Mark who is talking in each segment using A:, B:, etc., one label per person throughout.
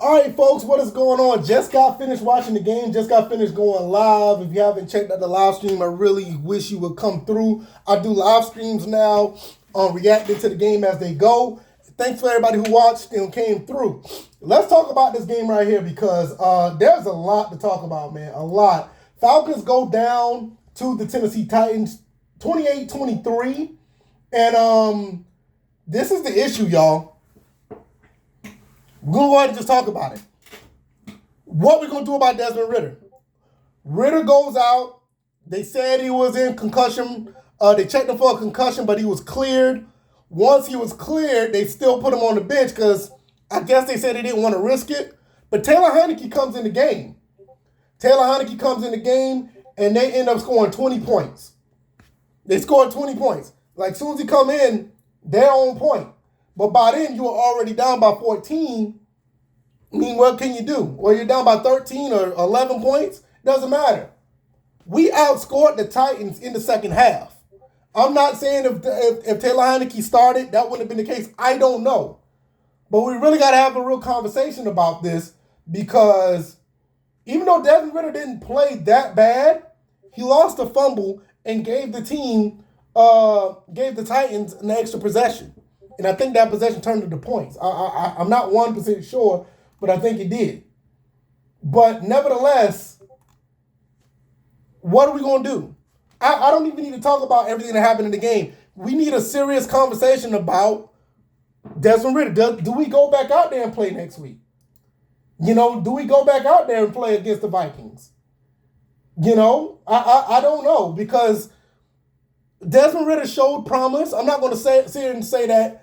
A: All right, folks, what is going on? Just got finished watching the game. Just got finished going live. If you haven't checked out the live stream, I really wish you would come through. I do live streams now, reacting to the game as they go. Thanks for everybody who watched and came through. Let's talk about this game right here because there's a lot to talk about, man. A lot. Falcons go down to the Tennessee Titans 28-23. And this is the issue, y'all. We're going to go ahead and just talk about it. What we're going to do about Desmond Ridder. Ridder goes out. They said he was in concussion. They checked him for a concussion, but he was cleared. Once he was cleared, they still put him on the bench because I guess they said they didn't want to risk it. But Taylor Heinicke comes in the game. Taylor Heinicke comes in the game, and they end up scoring 20 points. They scored 20 points. Like, as soon as he come in, they're on point. But by then, you were already down by 14. I mean, what can you do? Well, you're down by 13 or 11 points. Doesn't matter. We outscored the Titans in the second half. I'm not saying if Taylor Heinicke started, that wouldn't have been the case. I don't know. But we really got to have a real conversation about this because even though Desmond Ridder didn't play that bad, he lost a fumble and gave the Titans an extra possession. And I think that possession turned into points. I'm not 1% sure, but I think it did. But nevertheless, what are we going to do? I don't even need to talk about everything that happened in the game. We need a serious conversation about Desmond Ridder. Do we go back out there and play next week? You know, do we go back out there and play against the Vikings? You know, I don't know because Desmond Ridder showed promise. I'm not going to sit here and say that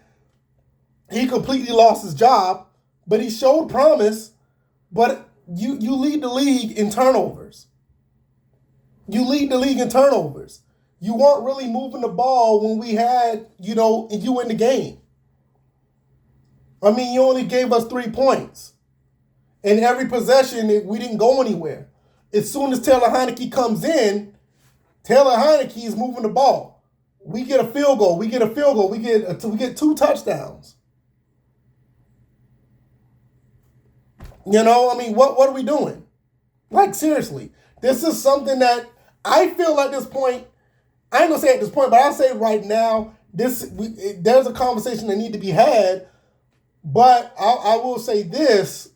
A: he completely lost his job, but he showed promise. But you lead the league in turnovers. You lead the league in turnovers. You weren't really moving the ball when we had, you in the game. I mean, you only gave us 3 points. And every possession, we didn't go anywhere. As soon as Taylor Heinicke comes in, Taylor Heinicke is moving the ball. We get a field goal. We get 2 touchdowns. You know, I mean, what are we doing? Like, seriously. This is something that I feel at this point, I ain't going to say at this point, but I'll say right now, there's a conversation that needs to be had. But I will say this.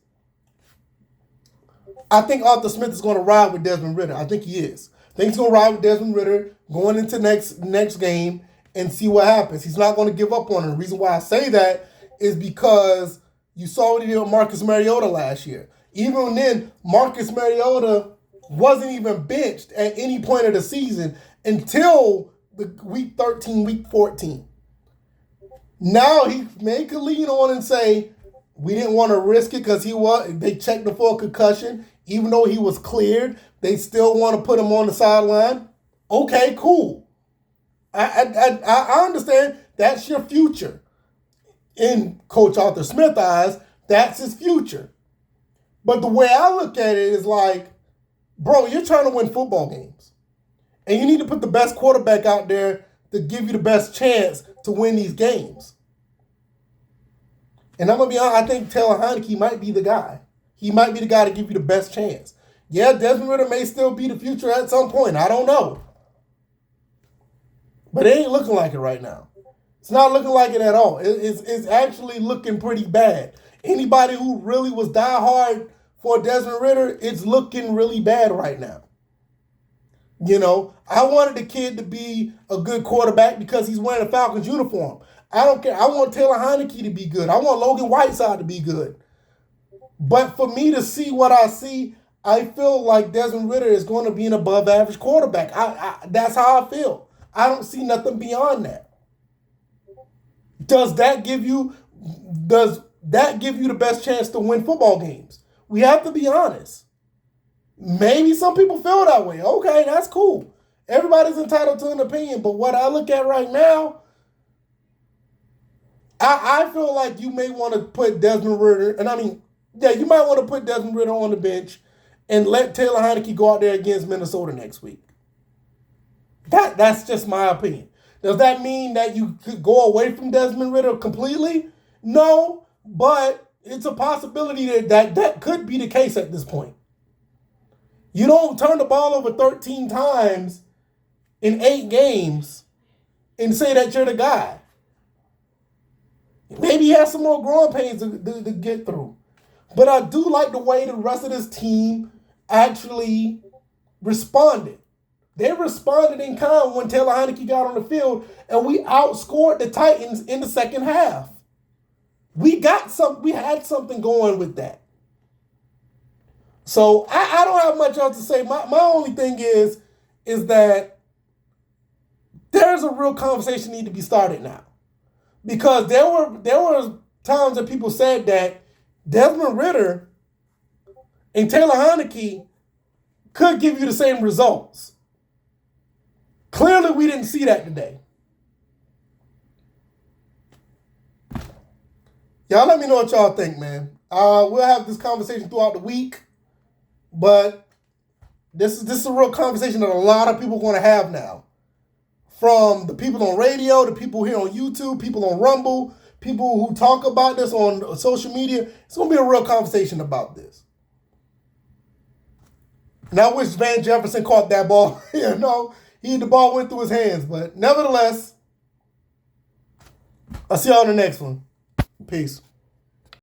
A: I think Arthur Smith is going to ride with Desmond Ridder. I think he is. I think he's going to ride with Desmond Ridder going into next game and see what happens. He's not going to give up on him. The reason why I say that is because you saw what he did with Marcus Mariota last year. Even then, Marcus Mariota wasn't even benched at any point of the season until the week 13, week 14. Now he may could lean on and say, we didn't want to risk it because they checked him for a concussion. Even though he was cleared, they still want to put him on the sideline. Okay, cool. I understand that's your future. In Coach Arthur Smith's eyes, that's his future. But the way I look at it is like, bro, you're trying to win football games. And you need to put the best quarterback out there to give you the best chance to win these games. And I'm going to be honest, I think Taylor Heinicke might be the guy. He might be the guy to give you the best chance. Yeah, Desmond Ridder may still be the future at some point. I don't know. But it ain't looking like it right now. It's not looking like it at all. It's actually looking pretty bad. Anybody who really was diehard for Desmond Ridder, it's looking really bad right now. You know, I wanted the kid to be a good quarterback because he's wearing a Falcons uniform. I don't care. I want Taylor Heinicke to be good. I want Logan Whiteside to be good. But for me to see what I see, I feel like Desmond Ridder is going to be an above-average quarterback. That's how I feel. I don't see nothing beyond that. Does that give you the best chance to win football games? We have to be honest. Maybe some people feel that way. Okay, that's cool. Everybody's entitled to an opinion, but what I look at right now, I feel like you may want to put Desmond Ridder, and I mean, yeah, you might want to put Desmond Ridder on the bench and let Taylor Heinicke go out there against Minnesota next week. That's just my opinion. Does that mean that you could go away from Desmond Ridder completely? No, but it's a possibility that could be the case at this point. You don't turn the ball over 13 times in 8 games and say that you're the guy. Maybe he has some more growing pains to get through. But I do like the way the rest of this team actually responded. They responded in kind when Taylor Heinicke got on the field, and we outscored the Titans in the second half. We had something going with that. So I don't have much else to say. My only thing is that there's a real conversation need to be started now. Because there were times that people said that Desmond Ridder and Taylor Heinicke could give you the same results. Clearly, we didn't see that today. Y'all let me know what y'all think, man. We'll have this conversation throughout the week, but this is a real conversation that a lot of people are going to have now. From the people on radio, the people here on YouTube, people on Rumble, people who talk about this on social media. It's going to be a real conversation about this. And I wish Van Jefferson caught that ball. The ball went through his hands. But nevertheless, I'll see y'all in the next one. Peace.